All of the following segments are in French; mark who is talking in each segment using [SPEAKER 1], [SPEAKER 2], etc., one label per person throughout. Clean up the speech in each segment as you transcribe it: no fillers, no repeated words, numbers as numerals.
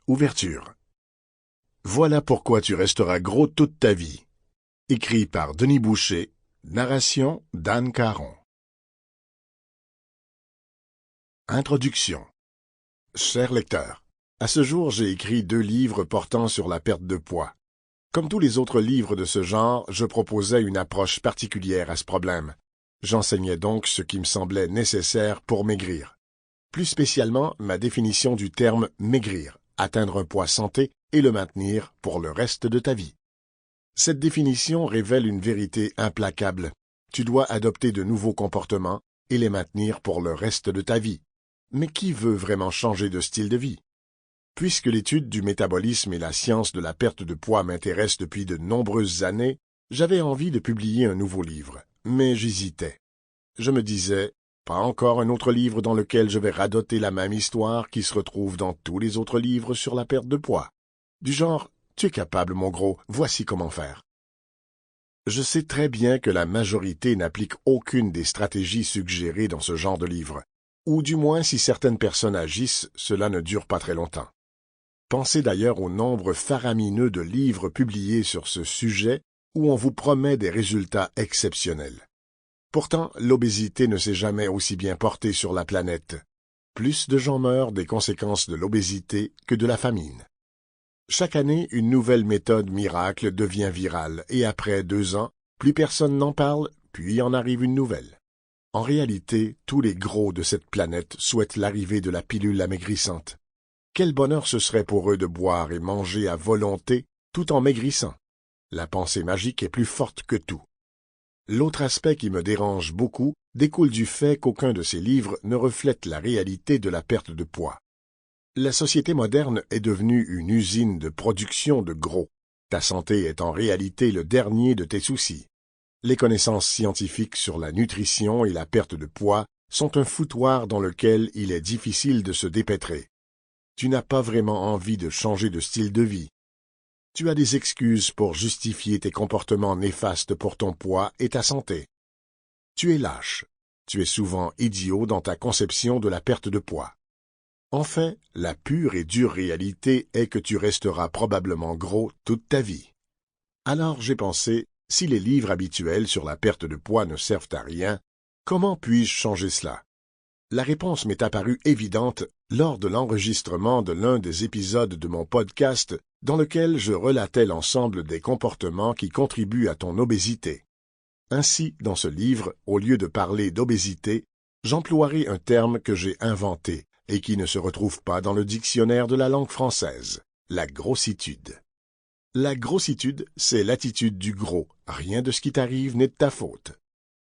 [SPEAKER 1] Ouverture. Voilà pourquoi tu resteras gros toute ta vie. Écrit par Denis Boucher. Narration d'Anne Caron. Introduction. Cher lecteur, à ce jour, j'ai écrit 2 livres portant sur la perte de poids. Comme tous les autres livres de ce genre, je proposais une approche particulière à ce problème. J'enseignais donc ce qui me semblait nécessaire pour maigrir. Plus spécialement, ma définition du terme « maigrir », atteindre un poids santé et le maintenir pour le reste de ta vie. Cette définition révèle une vérité implacable. Tu dois adopter de nouveaux comportements et les maintenir pour le reste de ta vie. Mais qui veut vraiment changer de style de vie? Puisque l'étude du métabolisme et la science de la perte de poids m'intéressent depuis de nombreuses années, j'avais envie de publier un nouveau livre, mais j'hésitais. Je me disais, pas encore un autre livre dans lequel je vais radoter la même histoire qui se retrouve dans tous les autres livres sur la perte de poids. Du genre, tu es capable, mon gros, voici comment faire. Je sais très bien que la majorité n'applique aucune des stratégies suggérées dans ce genre de livre, ou du moins si certaines personnes agissent, cela ne dure pas très longtemps. Pensez d'ailleurs au nombre faramineux de livres publiés sur ce sujet où on vous promet des résultats exceptionnels. Pourtant, l'obésité ne s'est jamais aussi bien portée sur la planète. Plus de gens meurent des conséquences de l'obésité que de la famine. Chaque année, une nouvelle méthode miracle devient virale et après 2 ans, plus personne n'en parle, puis en arrive une nouvelle. En réalité, tous les gros de cette planète souhaitent l'arrivée de la pilule amaigrissante. Quel bonheur ce serait pour eux de boire et manger à volonté tout en maigrissant. La pensée magique est plus forte que tout. L'autre aspect qui me dérange beaucoup découle du fait qu'aucun de ces livres ne reflète la réalité de la perte de poids. La société moderne est devenue une usine de production de gros. Ta santé est en réalité le dernier de tes soucis. Les connaissances scientifiques sur la nutrition et la perte de poids sont un foutoir dans lequel il est difficile de se dépêtrer. Tu n'as pas vraiment envie de changer de style de vie. Tu as des excuses pour justifier tes comportements néfastes pour ton poids et ta santé. Tu es lâche. Tu es souvent idiot dans ta conception de la perte de poids. Enfin, la pure et dure réalité est que tu resteras probablement gros toute ta vie. Alors j'ai pensé, si les livres habituels sur la perte de poids ne servent à rien, comment puis-je changer cela? La réponse m'est apparue évidente lors de l'enregistrement de l'un des épisodes de mon podcast dans lequel je relatais l'ensemble des comportements qui contribuent à ton obésité. Ainsi, dans ce livre, au lieu de parler d'obésité, j'emploierai un terme que j'ai inventé et qui ne se retrouve pas dans le dictionnaire de la langue française, la grossitude. La grossitude, c'est l'attitude du gros, rien de ce qui t'arrive n'est de ta faute.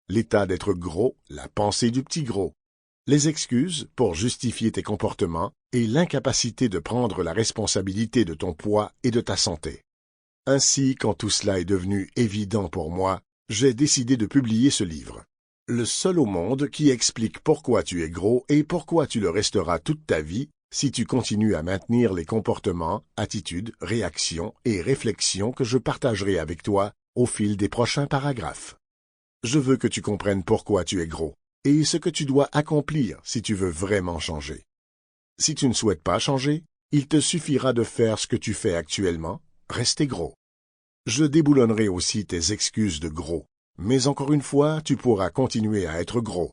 [SPEAKER 1] L'état d'être gros, la pensée du petit gros. Les excuses pour justifier tes comportements et l'incapacité de prendre la responsabilité de ton poids et de ta santé. Ainsi, quand tout cela est devenu évident pour moi, j'ai décidé de publier ce livre. Le seul au monde qui explique pourquoi tu es gros et pourquoi tu le resteras toute ta vie si tu continues à maintenir les comportements, attitudes, réactions et réflexions que je partagerai avec toi au fil des prochains paragraphes. Je veux que tu comprennes pourquoi tu es gros et ce que tu dois accomplir si tu veux vraiment changer. Si tu ne souhaites pas changer, il te suffira de faire ce que tu fais actuellement, rester gros. Je déboulonnerai aussi tes excuses de gros, mais encore une fois, tu pourras continuer à être gros.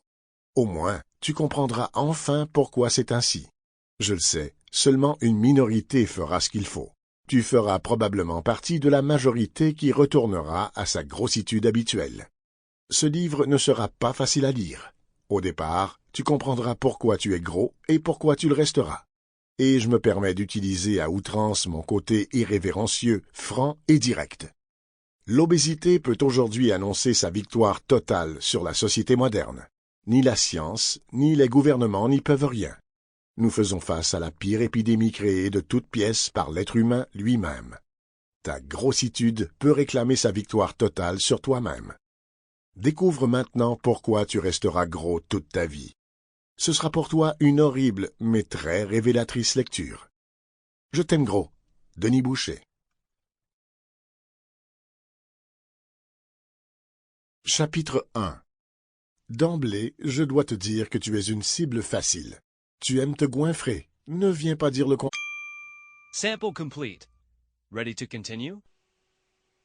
[SPEAKER 1] Au moins, tu comprendras enfin pourquoi c'est ainsi. Je le sais, seulement une minorité fera ce qu'il faut. Tu feras probablement partie de la majorité qui retournera à sa grossitude habituelle. Ce livre ne sera pas facile à lire. Au départ, tu comprendras pourquoi tu es gros et pourquoi tu le resteras. Et je me permets d'utiliser à outrance mon côté irrévérencieux, franc et direct. L'obésité peut aujourd'hui annoncer sa victoire totale sur la société moderne. Ni la science, ni les gouvernements n'y peuvent rien. Nous faisons face à la pire épidémie créée de toutes pièces par l'être humain lui-même. Ta grossitude peut réclamer sa victoire totale sur toi-même. Découvre maintenant pourquoi tu resteras gros toute ta vie. Ce sera pour toi une horrible mais très révélatrice lecture. Je t'aime gros. Denis Boucher. Chapitre 1. D'emblée, je dois te dire que tu es une cible facile. Tu aimes te goinfrer. Ne viens pas dire le contraire.
[SPEAKER 2] Sample complete. Ready to continue?